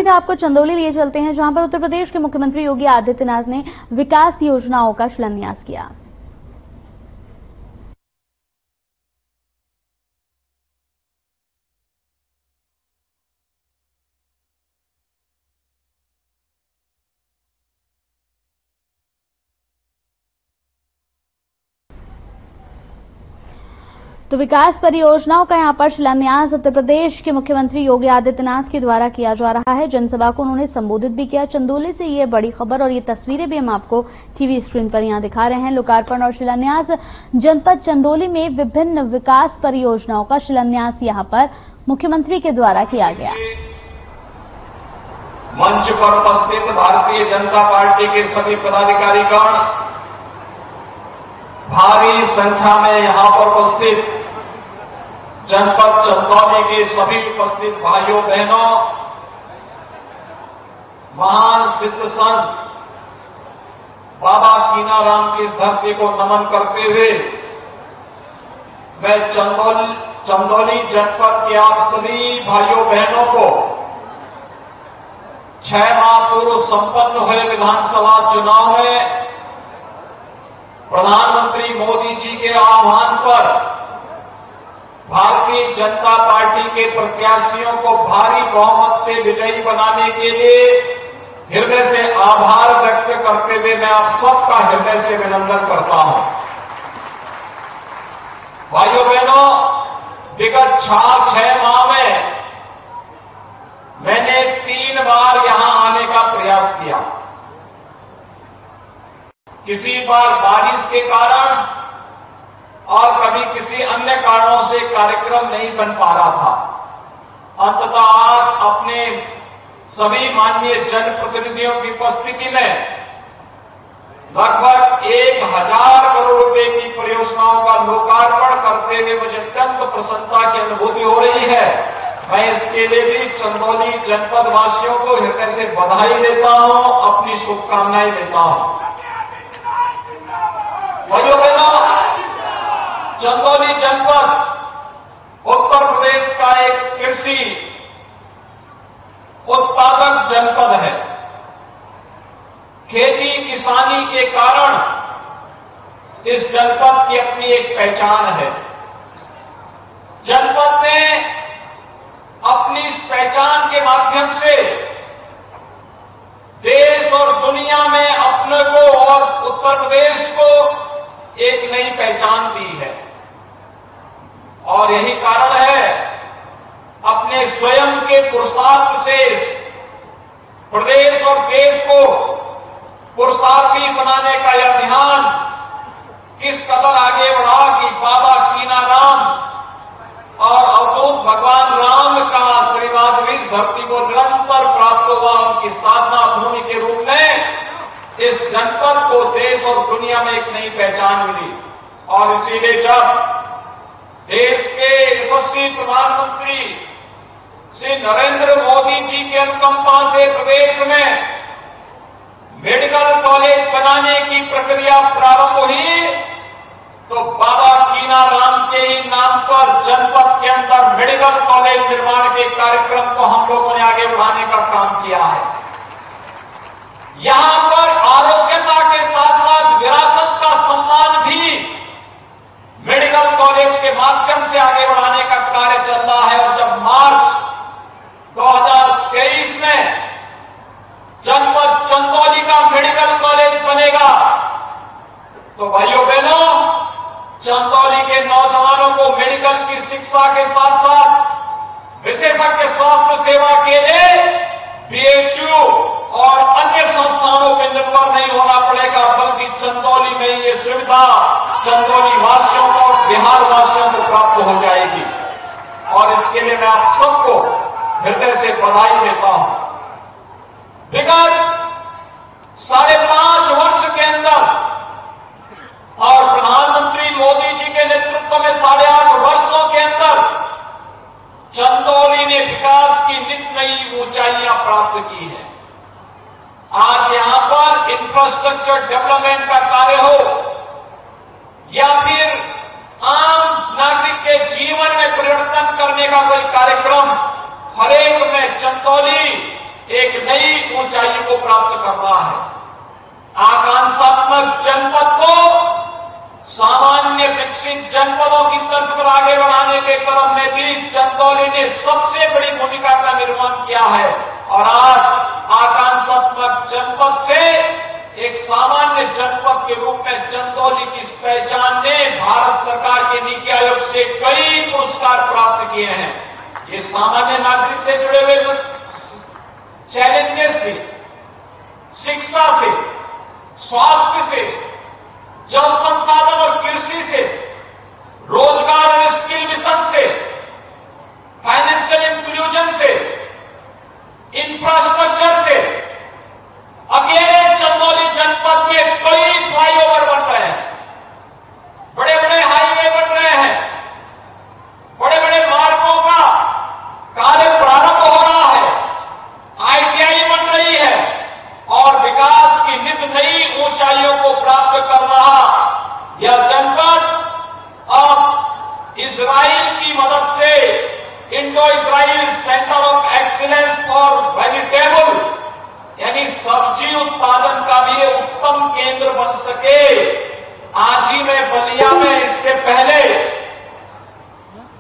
सीधा आपको चंदौली लिए चलते हैं, जहां पर उत्तर प्रदेश के मुख्यमंत्री योगी आदित्यनाथ ने विकास योजनाओं का शिलान्यास किया। तो विकास परियोजनाओं का यहां पर शिलान्यास उत्तर प्रदेश के मुख्यमंत्री योगी आदित्यनाथ के द्वारा किया जा रहा है। जनसभा को उन्होंने संबोधित भी किया। चंदौली से ये बड़ी खबर और ये तस्वीरें भी हम आपको टीवी स्क्रीन पर यहां दिखा रहे हैं। लोकार्पण और शिलान्यास जनपद चंदौली में विभिन्न विकास परियोजनाओं का शिलान्यास यहां पर मुख्यमंत्री के द्वारा किया गया। मंच पर उपस्थित भारतीय जनता पार्टी के सभी पदाधिकारीगण, भारी संख्या में यहां पर उपस्थित जनपद चंदौली के सभी उपस्थित भाइयों बहनों, महान सिद्ध संत बाबा कीनाराम की इस धरती को नमन करते हुए मैं चंदौली जनपद के आप सभी भाइयों बहनों को 6 माह पूर्व संपन्न हुए विधानसभा चुनाव में प्रधानमंत्री मोदी जी के आह्वान पर भारतीय जनता पार्टी के प्रत्याशियों को भारी बहुमत से विजयी बनाने के लिए हृदय से आभार व्यक्त करते हुए मैं आप सबका हृदय से अभिनंदन करता हूं। भाइयों बहनों, विगत 6 माह में मैंने 3 बार यहां आने का प्रयास किया। किसी बार बारिश के कारण और कभी किसी अन्य कारणों से कार्यक्रम नहीं बन पा रहा था। अंततः आज अपने सभी माननीय जनप्रतिनिधियों की उपस्थिति में लगभग 1000 करोड़ रुपए की परियोजनाओं का लोकार्पण करते हुए मुझे अत्यंत प्रसन्नता की अनुभूति हो रही है। मैं इसके लिए भी चंदौली जनपद वासियों को हृदय से बधाई देता हूं, अपनी शुभकामनाएं देता हूं। भाइयों बहनों, चंदौली जनपद उत्तर प्रदेश का एक कृषि उत्पादक जनपद है। खेती किसानी के कारण इस जनपद की अपनी एक पहचान है। जनपद ने अपनी इस पहचान के माध्यम से देश और दुनिया में अपने को और उत्तर प्रदेश को एक नई पहचान दी है। और यही कारण है अपने स्वयं के पुरुषार्थ से प्रदेश और देश को पुरुषार्थी बनाने का यह अभियान किस कदर आगे बढ़ा कि बाबा कीनाराम और अवधूत भगवान राम का आशीर्वाद भी इस धरती को निरंतर प्राप्त हुआ। उनकी साधना भूमि के रूप में इस जनपद को देश और दुनिया में एक नई पहचान मिली। और इसीलिए जब देश के यशस्वी प्रधानमंत्री श्री नरेंद्र मोदी जी के अनुकंपा से प्रदेश में मेडिकल कॉलेज बनाने की प्रक्रिया प्रारंभ हुई, तो बाबा कीनाराम के ही नाम पर जनपद के अंदर मेडिकल कॉलेज निर्माण के कार्यक्रम को हम लोगों ने आगे बढ़ाने का काम किया है। यहां पर आरोग्यता के साथ साथ विरासत का सम्मान भी मेडिकल कॉलेज के माध्यम से आगे बढ़ाने का कार्य चल रहा है। और जब मार्च 2023 में जनपद चंदौली का मेडिकल कॉलेज बनेगा, तो भाइयों बहनों, चंदौली के नौजवानों को मेडिकल की शिक्षा के साथ साथ विशेषज्ञ स्वास्थ्य सेवा के लिए बीएचयू और अन्य संस्थानों पर निर्भर नहीं होना पड़ेगा, बल्कि चंदौली में ये सुविधा चंदौली वासियों को और बिहार वासियों को प्राप्त हो जाएगी। और इसके लिए मैं आप सबको हृदय से बधाई देता हूं। विगत 5.5 वर्ष के अंदर और प्रधानमंत्री मोदी जी के नेतृत्व में 8.5 वर्षों के अंदर चंदौली ने विकास की नित नई ऊंचाइयां प्राप्त की है। आज यहां पर इंफ्रास्ट्रक्चर डेवलपमेंट का कार्य हो या फिर आम नागरिक के जीवन में परिवर्तन करने का कोई कार्यक्रम, हरेक में चंदौली एक नई ऊंचाई को प्राप्त करना है। आकांक्षात्मक जनपद को सामान्य विकसित जनपदों की तर्ज पर आगे बढ़ाने के क्रम में भी चंदौली ने सबसे बड़ी भूमिका का निर्वहन किया है और आज आकांक्षात्मक जनपद से एक सामान्य जनपद के रूप में चंदौली की इस पहचान ने भारत सरकार के नीति आयोग से कई पुरस्कार प्राप्त किए हैं। ये सामान्य नागरिक से जुड़े हुए चैलेंजेस थे, शिक्षा से, स्वास्थ्य से, जल संसाधन और कृषि से, रोजगार और स्किल मिशन से, फाइनेंशियल इंक्लूजन से, इंफ्रास्ट्रक्चर से, अकेले चंदौली जनपद में कई फ्लाईओवर बन रहे हैं, बड़े बड़े हाईवे बन रहे हैं, बड़े बड़े मार्गों का कार्य प्रारंभ हो रहा है, आईटीआई बन रही है और विकास की नित नई ऊंचाइयों को प्राप्त कर रहा यह जनपद अब इजराइल की मदद से Indo Israel centre of excellence for vegetable यानी सब्जी उत्पादन का भी उत्तम केंद्र बन सके। आज ही मैं बलिया में इससे पहले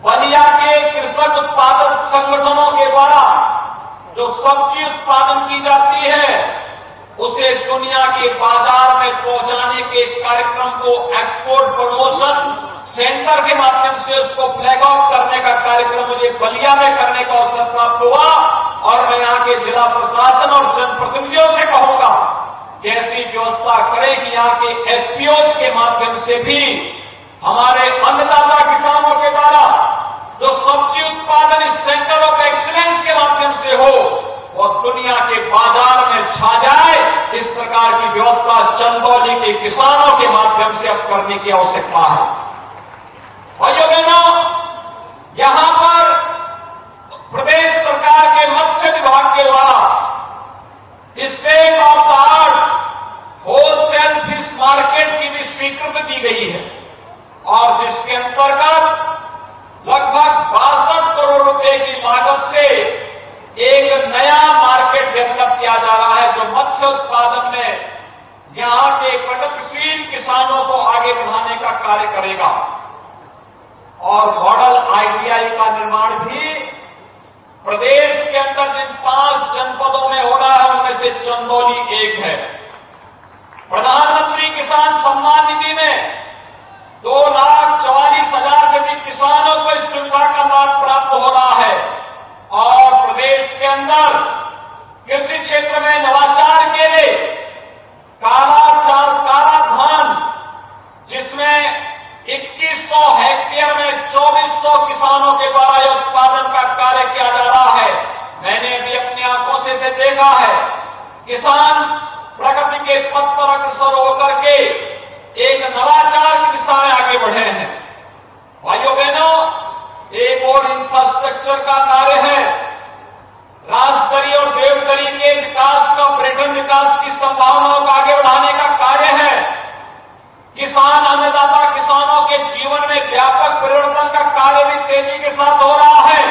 बलिया के कृषक उत्पादक संगठनों के द्वारा जो सब्जी उत्पादन की जाती है उसे दुनिया के बाजार में पहुंचाने के कार्यक्रम को एक्सपोर्ट प्रमोशन सेंटर के माध्यम से उसको फ्लैग ऑफ करने का कार्यक्रम मुझे बलिया में करने का अवसर प्राप्त हुआ और मैं यहां के जिला प्रशासन और जनप्रतिनिधियों से कहूंगा कि ऐसी व्यवस्था करें कि यहां के एफपीओज के माध्यम से भी हमारे अन्नदाता किसानों के द्वारा जो सब्जी उत्पादन इस सेंटर ऑफ एक्सीलेंस के माध्यम से हो और दुनिया के बाजार में छा जाए, इस प्रकार की व्यवस्था चंदौली के किसानों के माध्यम से अब करने की आवश्यकता है। भाइयों बहनों, यहां पर प्रदेश सरकार के मत्स्य विभाग के द्वारा state of the art wholesale fish market की भी स्वीकृति दी गई है और जिसके अंतर्गत लगभग 62 करोड़ रुपए की लागत से एक नया मार्केट डेवलप किया जा रहा है जो मत्स्य उत्पादन में यहां के प्रगतिशील किसानों को आगे बढ़ाने का कार्य करेगा और मॉडल आईटीआई का निर्माण भी प्रदेश के अंदर जिन 5 जनपदों में हो रहा है उनमें से चंदौली एक है। प्रधानमंत्री किसान सम्मान निधि में 2,44,000 से अधिक किसानों को इस सुविधा का लाभ प्राप्त हो रहा है और प्रदेश के अंदर कृषि क्षेत्र में नवाचार के लिए काला धान जिसमें 2100 हेक्टेयर में 2400 किसानों के द्वारा यह उत्पादन का कार्य किया जा रहा है। मैंने भी अपनी आंखों से इसे देखा है। किसान प्रगति के पथ पर अग्रसर होकर के एक नवाचार की दिशा में आगे बढ़े हैं। भाइयों बहनों, एक और इंफ्रास्ट्रक्चर का कार्य है। राजदरी और देवदरी के विकास का पर्यटन विकास की संभावनाओं को आगे बढ़ाने का कार्य है। किसान अन्नदाता किसानों के जीवन में व्यापक परिवर्तन का कार्य भी तेजी के साथ हो रहा है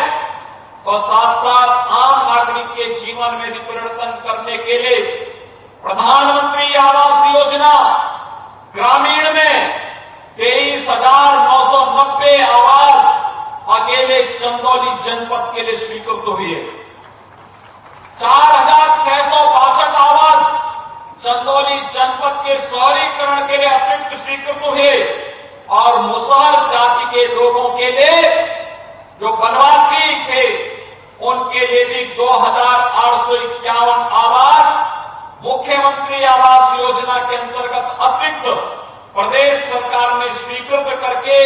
और साथ साथ आम नागरिक के जीवन में भी परिवर्तन करने के लिए प्रधानमंत्री आवास योजना ग्रामीण में 23,990 आवास अकेले चंदौली जनपद के लिए स्वीकृत हुई है। 4,662 आवास चंदौली जनपद के शहरीकरण के लिए अतिरिक्त स्वीकृत हुए और मुसहर जाति के लोगों के लिए जो वनवासी थे उनके लिए भी 2,851 आवास मुख्यमंत्री आवास योजना के अंतर्गत अतिरिक्त प्रदेश सरकार ने स्वीकृत करके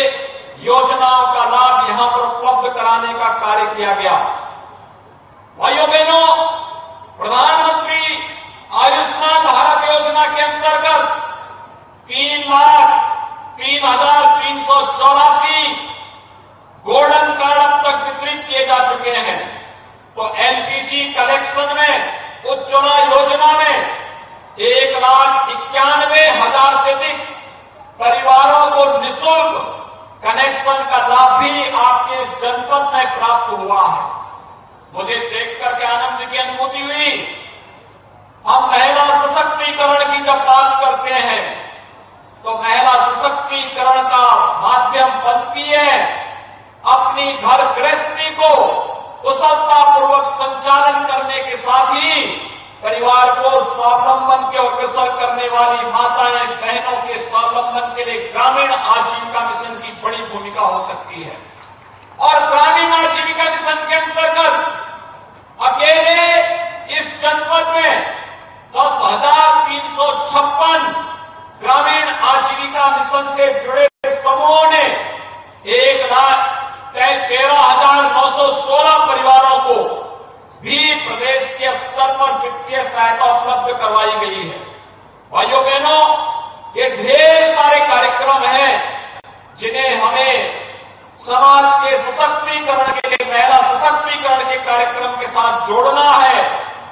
योजनाओं का लाभ यहां पर उपलब्ध कराने का कार्य किया गया। भाइयों बहनों, प्रधानमंत्री आयुष्मान भारत योजना के अंतर्गत 3,03,384 गोल्डन कार्ड अब तक वितरित किए जा चुके हैं। तो एलपीजी कनेक्शन में उज्ज्वला योजना में 1,91,000 से अधिक परिवारों को निःशुल्क कनेक्शन का लाभ भी आपके इस जनपद में प्राप्त हुआ है। मुझे देख करके आनंद की अनुभूति हुई संचालन करने के साथ ही परिवार को स्वावलंबन के अग्रसर करने वाली माताएं बहनों के स्वावलंबन के लिए ग्रामीण आजीविका मिशन की बड़ी भूमिका हो सकती है। और ग्रामीण आजीविका मिशन के अंतर्गत अकेले इस जनपद में 10,356 ग्रामीण आजीविका मिशन से जुड़े समूहों ने 1,13,916 परिवारों को भी प्रदेश के स्तर पर वित्तीय सहायता उपलब्ध करवाई गई है। भाइयों बहनों, ये ढेर सारे कार्यक्रम हैं जिन्हें हमें समाज के सशक्तिकरण के लिए, महिला सशक्तिकरण के कार्यक्रम के साथ जोड़ना है।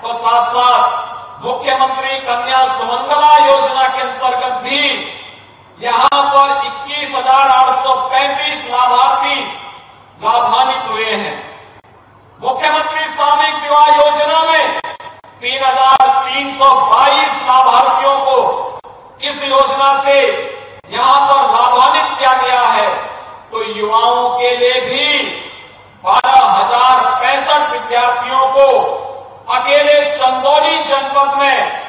तो साथ साथ मुख्यमंत्री कन्या सुमंगला योजना के अंतर्गत भी यहां पर 21,835 लाभार्थी लाभान्वित हुए हैं। मुख्यमंत्री सामूहिक विवाह योजना में 3,322 लाभार्थियों को इस योजना से यहां पर लाभान्वित किया गया है। तो युवाओं के लिए भी 12,065 विद्यार्थियों को अकेले चंदौली जनपद में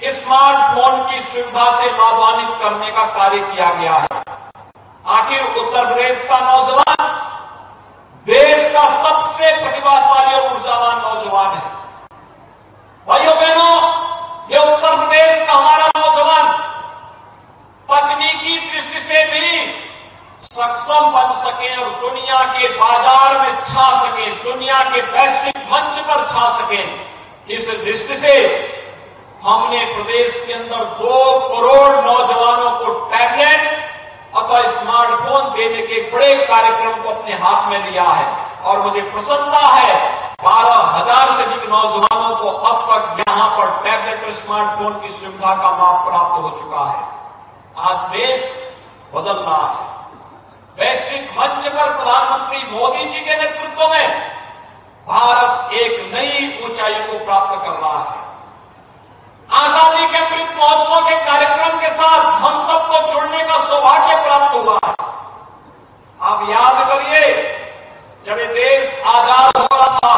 स्मार्टफोन की सुविधा से लाभान्वित करने का कार्य किया गया है। आखिर उत्तर प्रदेश का नौजवान देश का सबसे प्रतिभाशाली और ऊर्जावान नौजवान है। भाइयों बहनों, ये उत्तर प्रदेश का हमारा नौजवान तकनीकी दृष्टि से भी सक्षम बन सके और दुनिया के बाजार में छा सके, दुनिया के वैश्विक मंच पर छा सके, इस दृष्टि से हमने प्रदेश के अंदर 2 करोड़ नौजवानों को टैबलेट अथवा स्मार्टफोन देने के बड़े कार्यक्रम को अपने हाथ में लिया है। और मुझे प्रसन्नता है 12,000 से अधिक नौजवानों को अब तक यहां पर टैबलेट और स्मार्टफोन की सुविधा का लाभ प्राप्त हो चुका है। आज देश बदल रहा है। वैश्विक मंच पर प्रधानमंत्री मोदी जी के नेतृत्व में भारत एक नई ऊंचाई को प्राप्त कर रहा है। आजादी के अमृत महोत्सव के कार्यक्रम के साथ हम सबको जुड़ने का सौभाग्य प्राप्त हुआ है। आप याद करिए, जब ये देश आजाद हो रहा था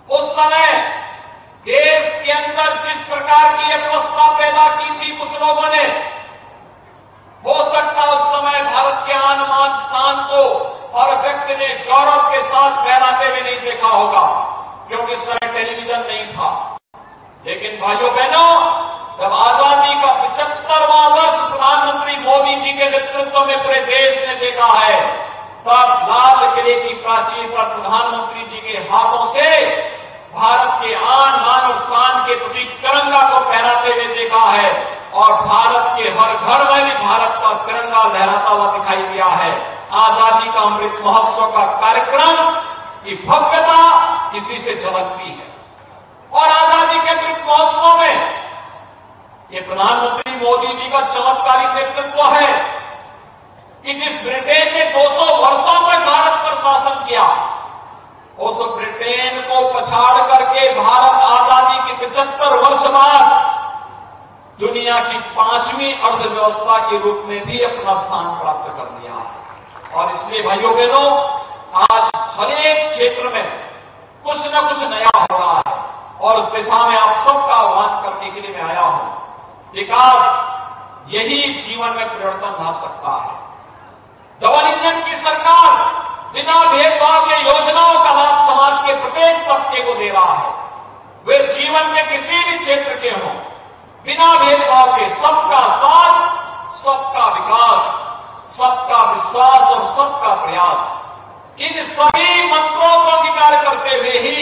उस समय देश के अंदर जिस प्रकार की व्यवस्था पैदा की थी कुछ लोगों ने, हो सकता उस समय भारत के आन बान शान को हर व्यक्ति ने गौरव के साथ फहराते हुए नहीं देखा होगा, क्योंकि उस समय टेलीविजन नहीं था। लेकिन भाइयों बहनों, जब आजादी का 75वां वर्ष प्रधानमंत्री मोदी जी के नेतृत्व में पूरे देश ने देखा है, तब लाल किले की प्राचीर पर प्रधानमंत्री जी के हाथों से भारत के आन बान और शान के प्रतीक तिरंगा को फहराते हुए देखा है। और भारत के हर घर में भी भारत का तिरंगा लहराता हुआ दिखाई दिया है। आजादी का अमृत महोत्सव का कार्यक्रम की भव्यता इसी से झलकती है। और आजादी के अमृत महोत्सव में ये प्रधानमंत्री मोदी जी का चमत्कारी नेतृत्व है कि जिस ब्रिटेन ने 200 वर्षों तक भारत पर शासन किया, उस ब्रिटेन को पछाड़ करके भारत आजादी के 75 वर्ष बाद दुनिया की 5वीं अर्थव्यवस्था के रूप में भी अपना स्थान प्राप्त कर लिया है। और इसलिए भाइयों बहनों, आज हर एक क्षेत्र में कुछ न कुछ नया हो रहा है और उस दिशा में आप सबका आह्वान करने के लिए मैं आया हूं। विकास यही जीवन में परिवर्तन ला सकता है। डबल इंजन की सरकार बिना भेदभाव के योजनाओं का लाभ समाज के प्रत्येक तबके को दे रहा है। वे जीवन के किसी भी क्षेत्र के हों, बिना भेदभाव के सबका साथ, सबका विकास, सबका विश्वास और सबका प्रयास, इन सभी मंत्रों को अंगीकार करते हुए ही